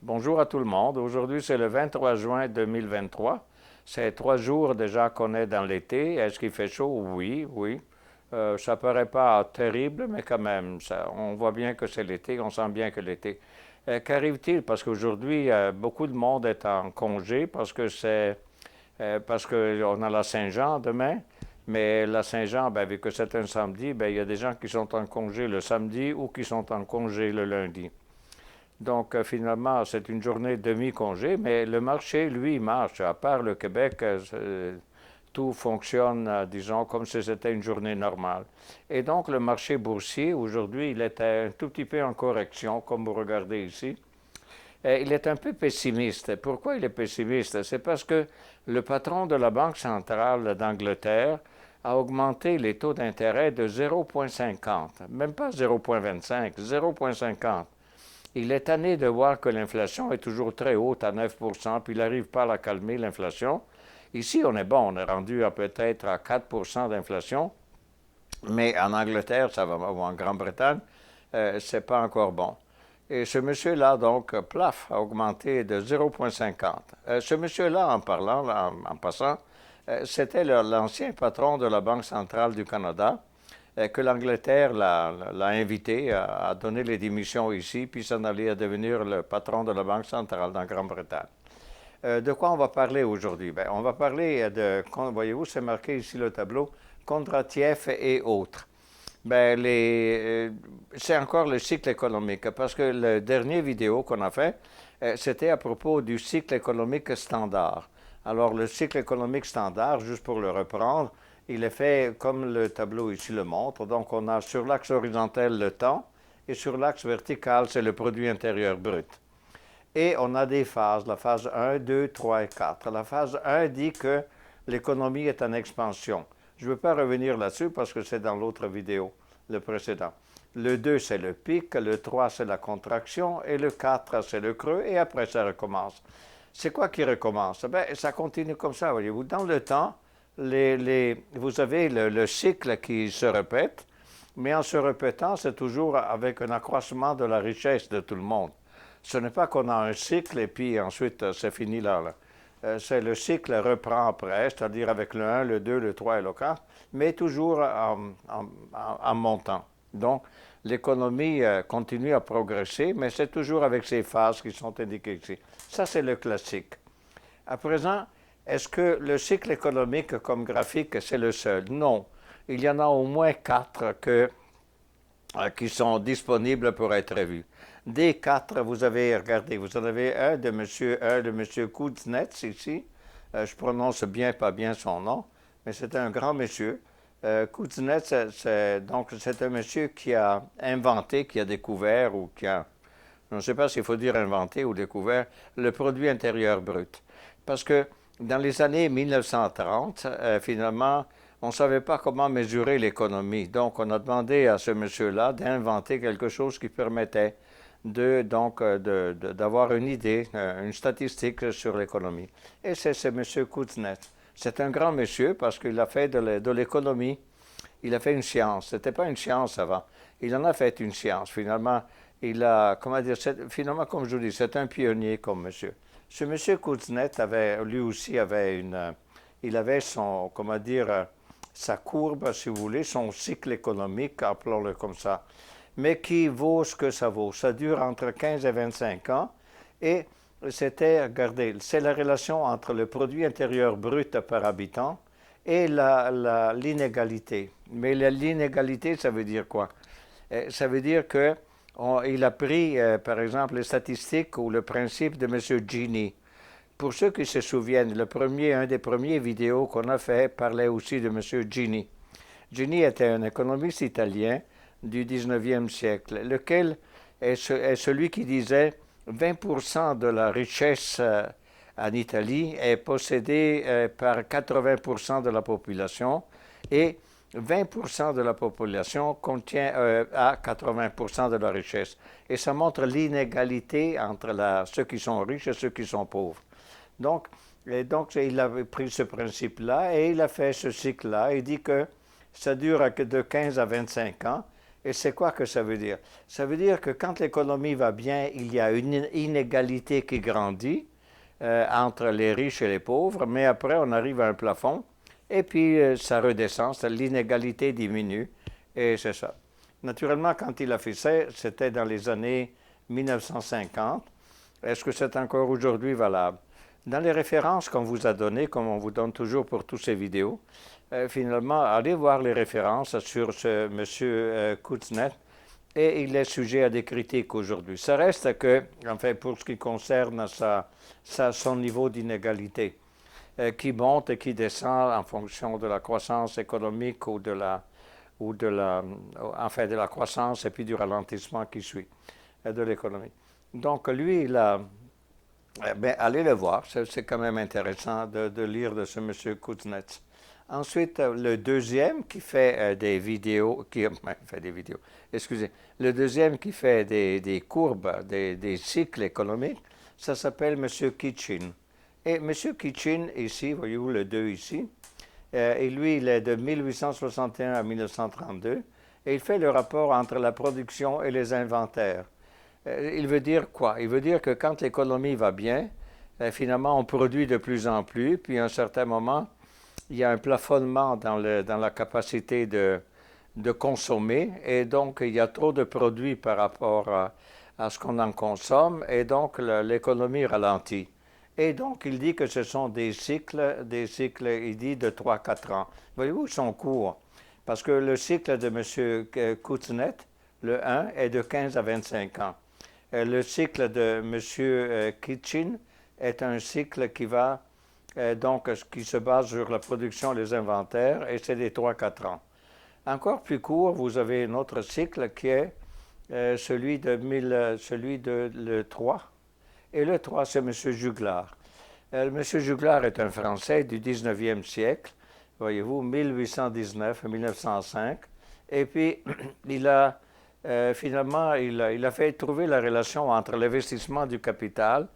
Bonjour à tout le monde. Aujourd'hui, c'est le 23 juin 2023. C'est 3 jours déjà qu'on est dans l'été. Est-ce qu'il fait chaud? Oui, oui. Ça paraît pas terrible, mais quand même, on voit bien que c'est l'été, on sent bien que l'été. Qu'arrive-t-il? Parce qu'aujourd'hui, beaucoup de monde est en congé parce qu'on a la Saint-Jean demain. Mais la Saint-Jean, ben, vu que c'est un samedi, ben, il y a des gens qui sont en congé le samedi ou qui sont en congé le lundi. Donc, finalement, c'est une journée demi-congé, mais le marché, lui, marche. À part le Québec, tout fonctionne, disons, comme si c'était une journée normale. Et donc, le marché boursier, aujourd'hui, il est un tout petit peu en correction, comme vous regardez ici. Et il est un peu pessimiste. Pourquoi il est pessimiste? C'est parce que le patron de la Banque centrale d'Angleterre a augmenté les taux d'intérêt de 0,50, même pas 0,25, 0,50. Il est tanné de voir que l'inflation est toujours très haute à 9%, puis il n'arrive pas à la calmer, l'inflation. Ici, on est bon, on est rendu à peut-être à 4% d'inflation, mais en Angleterre, ça va, ou en Grande-Bretagne, c'est pas encore bon. Et ce monsieur-là, donc, plaf, a augmenté de 0,50. Ce monsieur-là, en parlant, en passant, c'était l'ancien patron de la Banque centrale du Canada, que l'Angleterre l'a invité à donner les démissions ici, puis s'en aller à devenir le patron de la Banque centrale dans Grande-Bretagne. De quoi on va parler aujourd'hui? Ben, on va parler voyez-vous, c'est marqué ici le tableau, Kondratiev et autres. Ben, c'est encore le cycle économique, parce que le dernier vidéo qu'on a fait, c'était à propos du cycle économique standard. Alors, le cycle économique standard, juste pour le reprendre, il est fait comme le tableau ici le montre. Donc, on a sur l'axe horizontal le temps et sur l'axe vertical, c'est le produit intérieur brut. Et on a des phases, la phase 1, 2, 3 et 4. La phase 1 dit que l'économie est en expansion. Je ne veux pas revenir là-dessus parce que c'est dans l'autre vidéo, le précédent. Le 2, c'est le pic, le 3, c'est la contraction, et le 4, c'est le creux, et après, ça recommence. C'est quoi qui recommence? Ben, ça continue comme ça, voyez-vous. Dans le temps, vous avez le cycle qui se répète, mais en se répétant, c'est toujours avec un accroissement de la richesse de tout le monde. Ce n'est pas qu'on a un cycle et puis ensuite c'est fini là. C'est le cycle reprend après, c'est-à-dire avec le 1, le 2, le 3 et le 4, mais toujours en montant. Donc, l'économie continue à progresser, mais c'est toujours avec ces phases qui sont indiquées ici. Ça, c'est le classique. À présent, est-ce que le cycle économique comme graphique, c'est le seul? Non. Il y en a au moins quatre qui sont disponibles pour être vus. Des quatre, vous avez, regardez, vous en avez un de monsieur Kuznets ici. Je prononce bien, pas bien son nom, mais c'est un grand monsieur. Kuznets, c'est un monsieur qui a inventé, qui a découvert ou qui a, je ne sais pas s'il faut dire inventé ou découvert, le produit intérieur brut. Parce que dans les années 1930, finalement, on ne savait pas comment mesurer l'économie. Donc, on a demandé à ce monsieur-là d'inventer quelque chose qui permettait d'avoir une idée, une statistique sur l'économie. Et c'est ce monsieur Kuznets. C'est un grand monsieur parce qu'il a fait de l'économie. Il a fait une science. Ce n'était pas une science avant. Il en a fait une science. Finalement, il a, comment dire, finalement, comme je vous dis, c'est un pionnier comme monsieur. Ce monsieur Kuznets avait, lui aussi il avait son, comment dire, sa courbe, si vous voulez, son cycle économique, appelons-le comme ça, mais qui vaut ce que ça vaut. Ça dure entre 15 et 25 ans et c'était, regardez, c'est la relation entre le produit intérieur brut par habitant et l'inégalité. Mais l'inégalité, ça veut dire quoi? Ça veut dire que il a pris, par exemple, les statistiques ou le principe de M. Gini. Pour ceux qui se souviennent, un des premiers vidéos qu'on a fait parlait aussi de M. Gini. Gini était un économiste italien du 19e siècle, lequel est celui qui disait 20% de la richesse en Italie est possédée par 80% de la population et 20% de la population contient à 80% de la richesse. Et ça montre l'inégalité entre ceux qui sont riches et ceux qui sont pauvres. Donc, il a pris ce principe-là et il a fait ce cycle-là. Il dit que ça dure de 15 à 25 ans Et c'est quoi que ça veut dire? Ça veut dire que quand l'économie va bien, il y a une inégalité qui grandit entre les riches et les pauvres, mais après on arrive à un plafond et puis ça redescend, l'inégalité diminue et c'est ça. Naturellement, quand il a fait ça, c'était dans les années 1950. Est-ce que c'est encore aujourd'hui valable? Dans les références qu'on vous a données, comme on vous donne toujours pour toutes ces vidéos, finalement, allez voir les références sur ce monsieur Kuznets et il est sujet à des critiques aujourd'hui. Ça reste que, enfin, pour ce qui concerne son niveau d'inégalité, qui monte et qui descend en fonction de la croissance économique enfin, de la croissance et puis du ralentissement qui suit de l'économie. Donc, lui, il a. Ben, allez le voir, c'est quand même intéressant de lire de ce monsieur Kuznets. Ensuite, le deuxième qui fait des vidéos, fait des vidéos, excusez, le deuxième qui fait des courbes, des cycles économiques, ça s'appelle monsieur Kitchin. Et monsieur Kitchin, ici, voyez-vous le 2 ici, et lui, il est de 1861 à 1932, et il fait le rapport entre la production et les inventaires. Il veut dire quoi? Il veut dire que quand l'économie va bien, finalement, on produit de plus en plus, puis à un certain moment, il y a un plafonnement dans la capacité de consommer, et donc il y a trop de produits par rapport à ce qu'on en consomme, et donc l'économie ralentit. Et donc, il dit que ce sont des cycles, il dit de 3-4 ans. Voyez-vous, ils sont courts, parce que le cycle de M. Kuznets, le 1, est de 15 à 25 ans. Le cycle de M. Kitchin est un cycle qui va, qui se base sur la production et les inventaires, et c'est des 3-4 ans. Encore plus court, vous avez un autre cycle qui est celui de le 3. Et le 3, c'est M. Juglar. M. Juglar est un Français du 19e siècle, voyez-vous, 1819-1905. Et puis, finalement, il a fait trouver la relation entre l'investissement du capital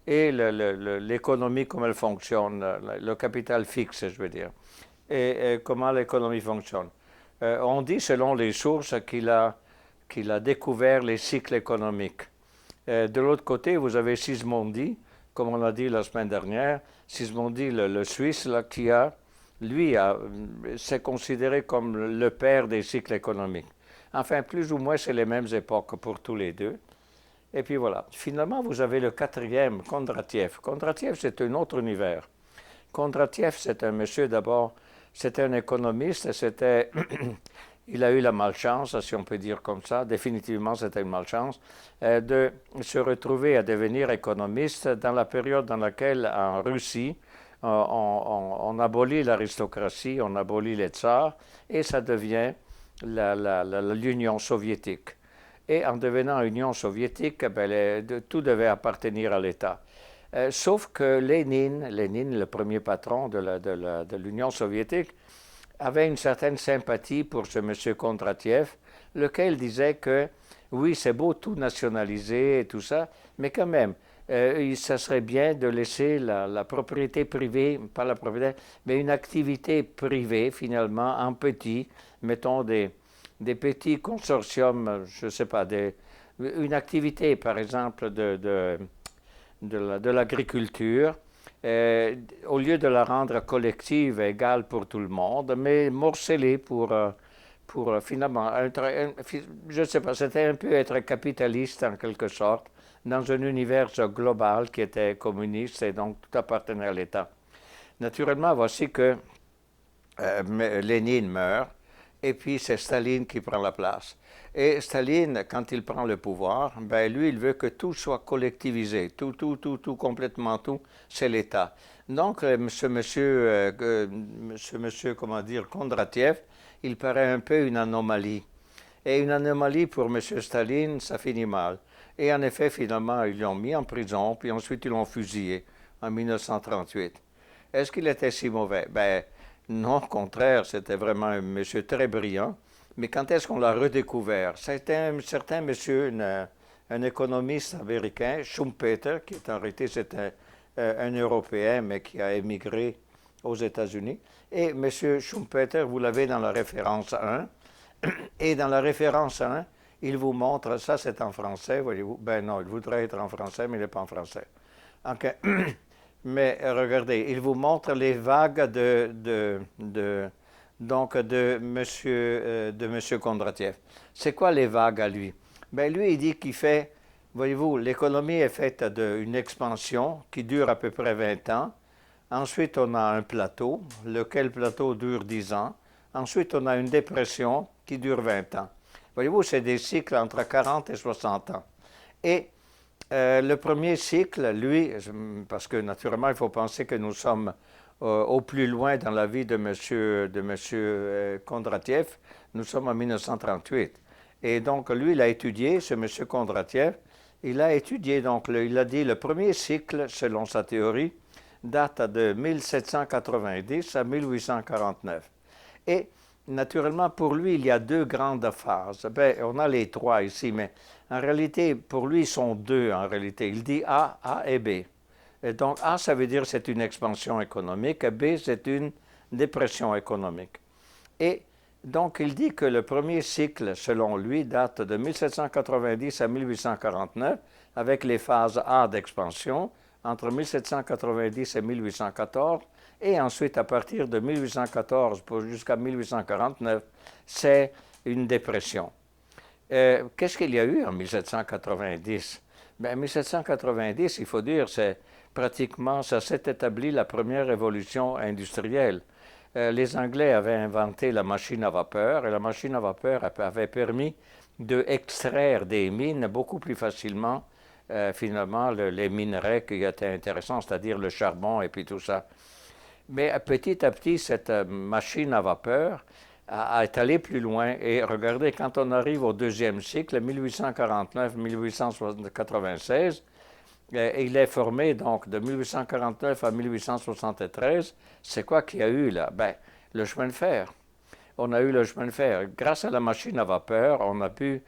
et l'économie, comme elle fonctionne, le capital fixe, je veux dire, et comment l'économie fonctionne. On dit, selon les sources, qu'il a découvert les cycles économiques. De l'autre côté, vous avez Sismondi, comme on l'a dit la semaine dernière. Sismondi, le Suisse, là, c'est considéré comme le père des cycles économiques. Enfin, plus ou moins, c'est les mêmes époques pour tous les deux. Et puis voilà. Finalement, vous avez le quatrième, Kondratiev. Kondratiev, c'est un autre univers. Kondratiev, c'est un monsieur d'abord, c'était un économiste, il a eu la malchance, si on peut dire comme ça, définitivement c'était une malchance, de se retrouver à devenir économiste dans la période dans laquelle, en Russie, on abolit l'aristocratie, on abolit les tsars, et ça devient l'Union soviétique. Et en devenant Union soviétique, tout devait appartenir à l'État. Sauf que Lénine, le premier patron de l'Union soviétique, avait une certaine sympathie pour ce monsieur Kondratiev, lequel disait que oui, c'est beau tout nationaliser et tout ça, mais quand même, ça serait bien de laisser la propriété privée, pas la propriété, mais une activité privée finalement en petit, mettons des petits consortiums, je ne sais pas, une activité par exemple de l'agriculture, au lieu de la rendre collective, égale pour tout le monde, mais morcelée pour finalement, je ne sais pas, c'était un peu être capitaliste en quelque sorte, dans un univers global qui était communiste et donc tout appartenait à l'État. Naturellement, voici que Lénine meurt, et puis c'est Staline qui prend la place. Et Staline, quand il prend le pouvoir, lui, il veut que tout soit collectivisé, tout, complètement tout, c'est l'État. Donc, ce monsieur, comment dire, Kondratiev, il paraît un peu une anomalie. Et une anomalie pour M. Staline, ça finit mal. Et en effet, finalement, ils l'ont mis en prison, puis ensuite ils l'ont fusillé en 1938. Est-ce qu'il était si mauvais? Non, au contraire, c'était vraiment un monsieur très brillant. Mais quand est-ce qu'on l'a redécouvert? C'était un certain monsieur, un économiste américain, Schumpeter, qui est en réalité c'était un Européen, mais qui a émigré aux États-Unis. Et monsieur Schumpeter, vous l'avez dans la référence 1, Et dans la référence 1, il vous montre, ça c'est en français, voyez-vous. Ben non, il voudrait être en français, mais il n'est pas en français. Ok. Mais regardez, il vous montre les vagues donc de monsieur Kondratiev. C'est quoi les vagues à lui? Ben lui, il dit qu'il fait, voyez-vous, l'économie est faite d'une expansion qui dure à peu près 20 ans. Ensuite, on a un plateau, lequel plateau dure 10 ans. Ensuite, on a une dépression qui dure 20 ans. Voyez-vous, c'est des cycles entre 40 et 60 ans. Et le premier cycle, lui, parce que naturellement, il faut penser que nous sommes au plus loin dans la vie de monsieur Kondratiev, nous sommes en 1938. Et donc, lui, il a étudié, ce monsieur Kondratiev, il a étudié, donc, il a dit, le premier cycle, selon sa théorie, date de 1790 à 1849. Et naturellement, pour lui, il y a deux grandes phases. Ben, on a les trois ici, mais en réalité, pour lui, ils sont deux en réalité. Il dit A et B. Et donc, A, ça veut dire c'est une expansion économique, et B, c'est une dépression économique. Et donc, il dit que le premier cycle, selon lui, date de 1790 à 1849, avec les phases A d'expansion, entre 1790 et 1814, et ensuite, à partir de 1814 jusqu'à 1849, c'est une dépression. Qu'est-ce qu'il y a eu en 1790? Bien, en 1790, il faut dire, c'est pratiquement, ça s'est établi la première révolution industrielle. Les Anglais avaient inventé la machine à vapeur, et la machine à vapeur avait permis d'extraire des mines beaucoup plus facilement, finalement, les minerais qui étaient intéressants, c'est-à-dire le charbon et puis tout ça. Mais petit à petit, cette machine à vapeur est allée plus loin. Et regardez, quand on arrive au deuxième cycle, 1849-1896, il est formé donc de 1849 à 1873. C'est quoi qu'il y a eu là? Ben, le chemin de fer. On a eu le chemin de fer. Grâce à la machine à vapeur, on a pu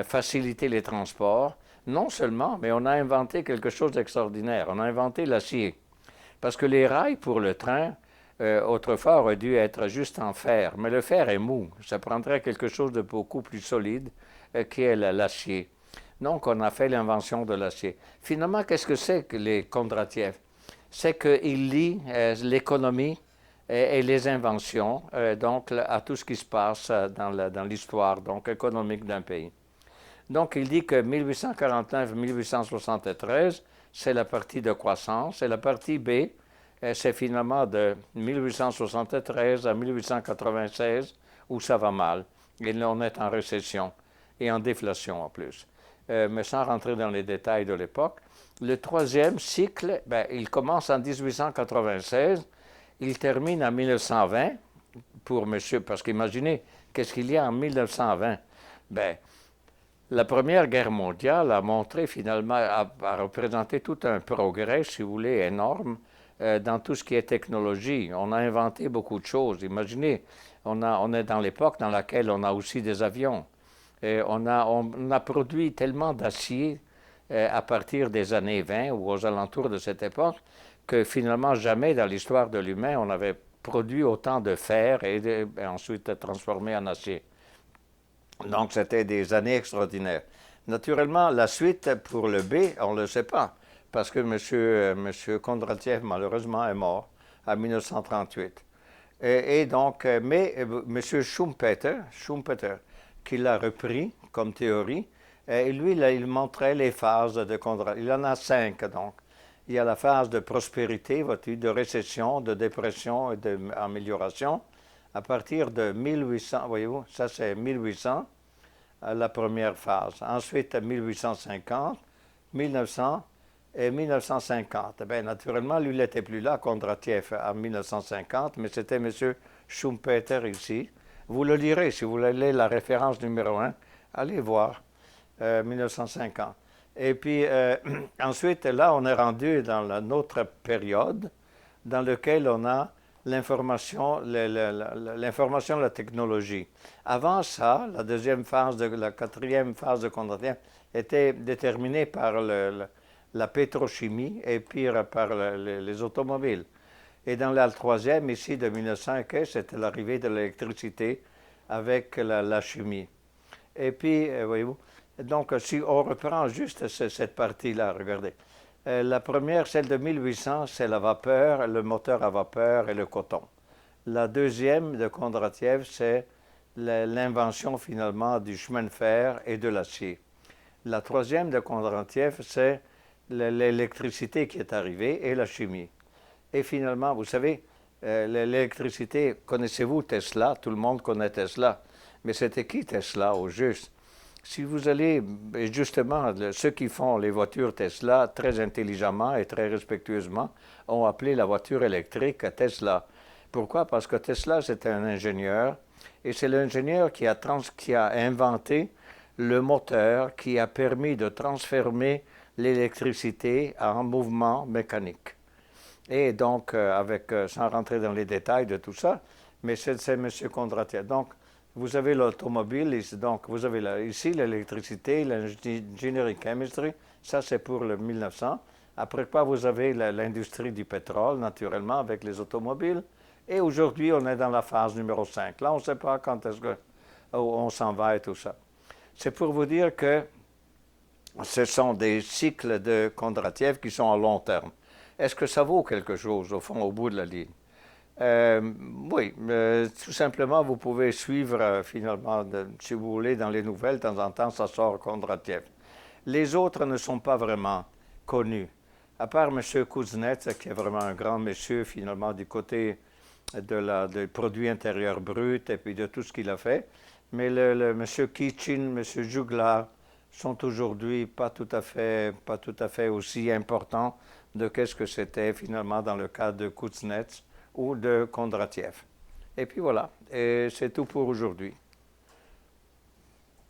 faciliter les transports. Non seulement, mais on a inventé quelque chose d'extraordinaire. On a inventé l'acier. Parce que les rails pour le train, autrefois, auraient dû être juste en fer. Mais le fer est mou. Ça prendrait quelque chose de beaucoup plus solide qui est l'acier. Donc, on a fait l'invention de l'acier. Finalement, qu'est-ce que c'est que les Kondratiev? C'est qu'il lie l'économie et les inventions, donc à tout ce qui se passe dans l'histoire donc économique d'un pays. Donc, il dit que 1849-1873, c'est la partie de croissance, et la partie B, c'est finalement de 1873 à 1896 où ça va mal. Et là, on est en récession et en déflation en plus. Mais sans rentrer dans les détails de l'époque. Le troisième cycle, ben, il commence en 1896, il termine en 1920 pour monsieur, parce qu'imaginez, qu'est-ce qu'il y a en 1920? Ben, la Première Guerre mondiale a montré finalement, a représenté tout un progrès, si vous voulez, énorme dans tout ce qui est technologie. On a inventé beaucoup de choses. Imaginez, on est dans l'époque dans laquelle on a aussi des avions. Et on a produit tellement d'acier à partir des années 20 ou aux alentours de cette époque que finalement jamais dans l'histoire de l'humain on avait produit autant de fer et ensuite transformé en acier. Donc, c'était des années extraordinaires. Naturellement, la suite pour le B, on ne le sait pas, parce que M. Kondratiev, malheureusement, est mort en 1938. Et donc, mais M. Schumpeter, qui l'a repris comme théorie, et lui, là, il montrait les phases de Kondratiev. Il en a 5, donc. Il y a la phase de prospérité, de récession, de dépression et d'amélioration. À partir de 1800, voyez-vous, ça c'est 1800, la première phase. Ensuite, 1850, 1900 et 1950. Bien, naturellement, lui, il n'était plus là, Kondratiev, en 1950, mais c'était M. Schumpeter ici. Vous le lirez, si vous voulez la référence numéro 1, allez voir, 1950. Et puis, ensuite, là, on est rendu dans notre période dans laquelle on a l'information, la technologie. Avant ça, la quatrième phase de Kondratiev était déterminée par la pétrochimie et puis par les automobiles. Et dans la troisième, ici, de 1900, c'était l'arrivée de l'électricité avec la chimie. Et puis, voyez-vous, donc si on reprend juste cette partie-là, regardez. La première, celle de 1800, c'est la vapeur, le moteur à vapeur et le coton. La deuxième de Kondratiev, c'est l'invention finalement du chemin de fer et de l'acier. La troisième de Kondratiev, c'est l'électricité qui est arrivée et la chimie. Et finalement, vous savez, l'électricité, connaissez-vous Tesla? Tout le monde connaît Tesla. Mais c'était qui Tesla au juste? Si vous allez, justement, ceux qui font les voitures Tesla, très intelligemment et très respectueusement, ont appelé la voiture électrique Tesla. Pourquoi? Parce que Tesla, c'est un ingénieur, et c'est l'ingénieur qui a inventé le moteur qui a permis de transformer l'électricité en mouvement mécanique. Et donc, sans rentrer dans les détails de tout ça, mais c'est M. Kondratiev. Donc, vous avez l'automobile, donc vous avez ici l'électricité, l'engineering chemistry, ça c'est pour le 1900. Après quoi, vous avez l'industrie du pétrole, naturellement, avec les automobiles. Et aujourd'hui, on est dans la phase numéro 5. Là, on ne sait pas quand est-ce qu'on s'en va et tout ça. C'est pour vous dire que ce sont des cycles de Kondratiev qui sont à long terme. Est-ce que ça vaut quelque chose, au fond, au bout de la ligne? Oui, tout simplement, vous pouvez suivre finalement, si vous voulez, dans les nouvelles, de temps en temps, ça sort Kondratiev. Les autres ne sont pas vraiment connus, à part M. Kuznets, qui est vraiment un grand monsieur finalement du côté du produit intérieur brut et puis de tout ce qu'il a fait. Mais M. Kitchin, M. Juglar sont aujourd'hui pas tout à fait aussi importants de qu'est-ce que c'était finalement dans le cas de Kuznets ou de Kondratiev. Et puis voilà, et c'est tout pour aujourd'hui.